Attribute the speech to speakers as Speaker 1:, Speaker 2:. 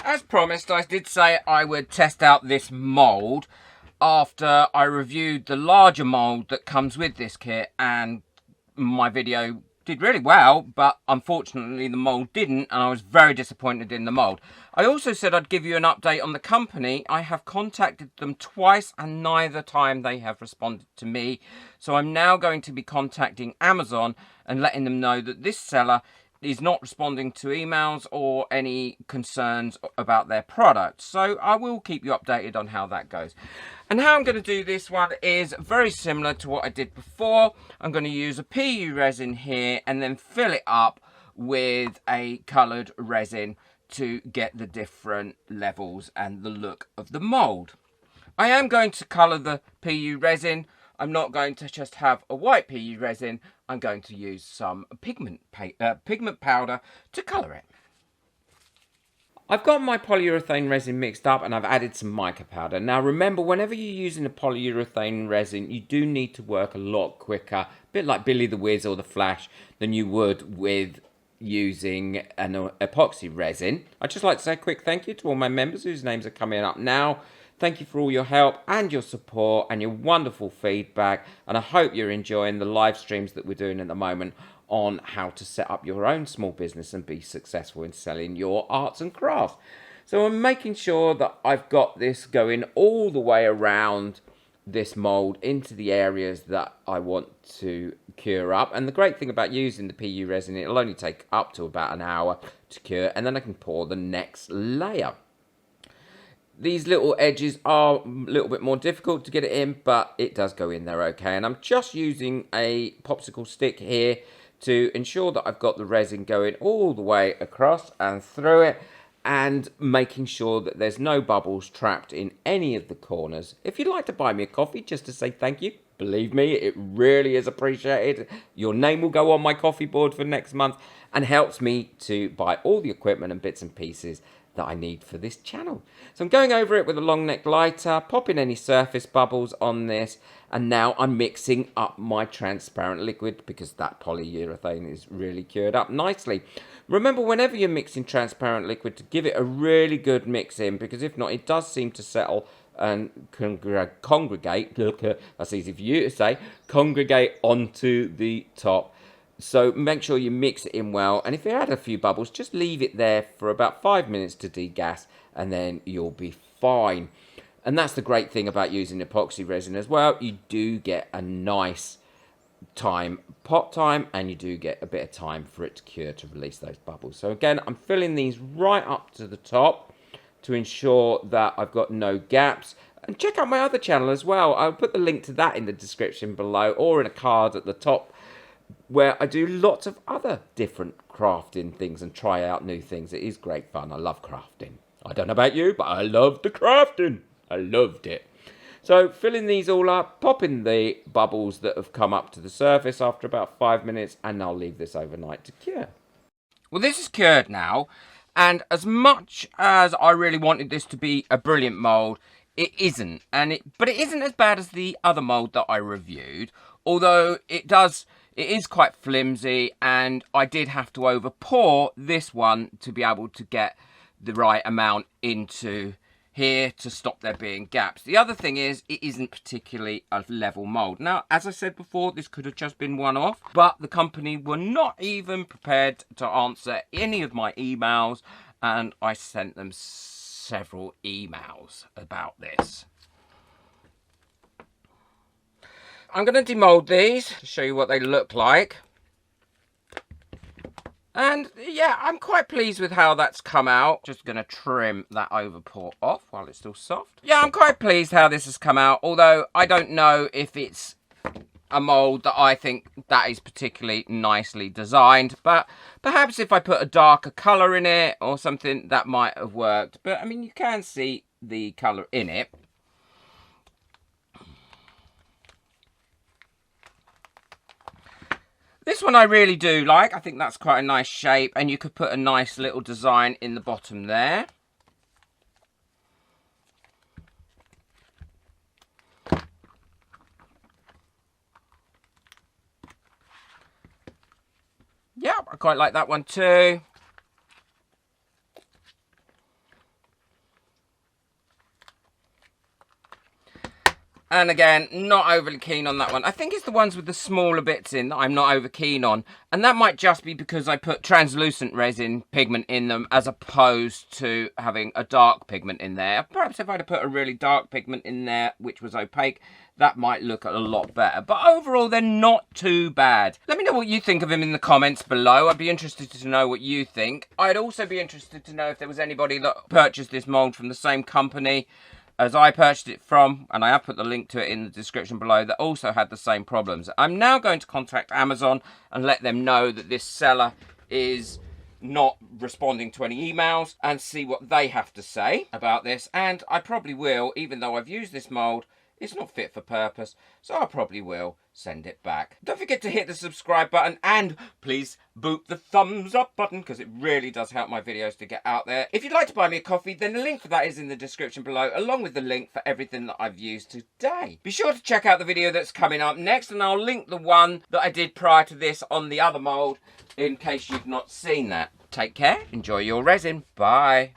Speaker 1: As promised, I did say I would test out this mould after I reviewed the larger mould that comes with this kit, and my video did really well, but unfortunately the mould didn't, and I was very disappointed in the mould. I also said I'd give you an update on the company. I have contacted them twice and neither time they have responded to me, so I'm now going to be contacting Amazon and letting them know that this seller is not responding to emails or any concerns about their product. So I will keep you updated on how that goes. And how I'm going to do this one is very similar to what I did before. I'm going to use a PU resin here and then fill it up with a coloured resin to get the different levels and the look of the mould. I am going to colour the PU resin. I'm not going to just have a white PU resin. I'm going to use some pigment powder to colour it. I've got my polyurethane resin mixed up and I've added some mica powder. Now remember, whenever you're using a polyurethane resin, you do need to work a lot quicker, a bit like Billy the Wiz or the Flash, than you would with using an epoxy resin. I'd just like to say a quick thank you to all my members whose names are coming up now. Thank you for all your help and your support and your wonderful feedback. And I hope you're enjoying the live streams that we're doing at the moment on how to set up your own small business and be successful in selling your arts and crafts. So I'm making sure that I've got this going all the way around this mould into the areas that I want to cure up. And the great thing about using the PU resin, it'll only take up to about an hour to cure, and then I can pour the next layer. These little edges are a little bit more difficult to get it in, but it does go in there okay. And I'm just using a popsicle stick here to ensure that I've got the resin going all the way across and through it, and making sure that there's no bubbles trapped in any of the corners. If you'd like to buy me a coffee just to say thank you, believe me, it really is appreciated. Your name will go on my coffee board for next month and helps me to buy all the equipment and bits and pieces that I need for this channel. So I'm going over it with a long neck lighter, popping any surface bubbles on this, and now I'm mixing up my transparent liquid because that polyurethane is really cured up nicely. Remember, whenever you're mixing transparent liquid, to give it a really good mix in, because if not, it does seem to settle and congregate, that's easy for you to say, congregate onto the top. So make sure you mix it in well, and if you add a few bubbles, just leave it there for about 5 minutes to degas, and then you'll be fine. And that's the great thing about using epoxy resin as well. You do get a nice pot time, and you do get a bit of time for it to cure, to release those bubbles. So again, I'm filling these right up to the top to ensure that I've got no gaps. And check out my other channel as well. I'll put the link to that in the description below, or in a card at the top, where I do lots of other different crafting things and try out new things. It is great fun. I love crafting. I don't know about you, but I love the crafting. I loved it. So filling these all up, popping the bubbles that have come up to the surface after about 5 minutes, and I'll leave this overnight to cure. Well, this is cured now, and as much as I really wanted this to be a brilliant mould, it isn't. But it isn't as bad as the other mould that I reviewed, although it is quite flimsy, and I did have to over pour this one to be able to get the right amount into here to stop there being gaps. The other thing is, it isn't particularly a level mould. Now, as I said before, this could have just been one off, but the company were not even prepared to answer any of my emails, and I sent them several emails about this. I'm going to demold these to show you what they look like. And yeah, I'm quite pleased with how that's come out. Just going to trim that overpour off while it's still soft. Yeah, I'm quite pleased how this has come out, although I don't know if it's a mould that I think that is particularly nicely designed. But perhaps if I put a darker colour in it or something, that might have worked. But I mean, you can see the colour in it. This one I really do like. I think that's quite a nice shape, and you could put a nice little design in the bottom there. Yeah, I quite like that one too. And again, not overly keen on that one. I think it's the ones with the smaller bits in that I'm not over keen on. And that might just be because I put translucent resin pigment in them as opposed to having a dark pigment in there. Perhaps if I'd have put a really dark pigment in there, which was opaque, that might look a lot better. But overall, they're not too bad. Let me know what you think of them in the comments below. I'd be interested to know what you think. I'd also be interested to know if there was anybody that purchased this mould from the same company as I purchased it from, and I have put the link to it in the description below, that also had the same problems. I'm now going to contact Amazon and let them know that this seller is not responding to any emails and see what they have to say about this. And I probably will, even though I've used this mould, it's not fit for purpose, so I probably will send it back. Don't forget to hit the subscribe button and please boop the thumbs up button because it really does help my videos to get out there. If you'd like to buy me a coffee, then the link for that is in the description below, along with the link for everything that I've used today. Be sure to check out the video that's coming up next, and I'll link the one that I did prior to this on the other mould in case you've not seen that. Take care, enjoy your resin, bye.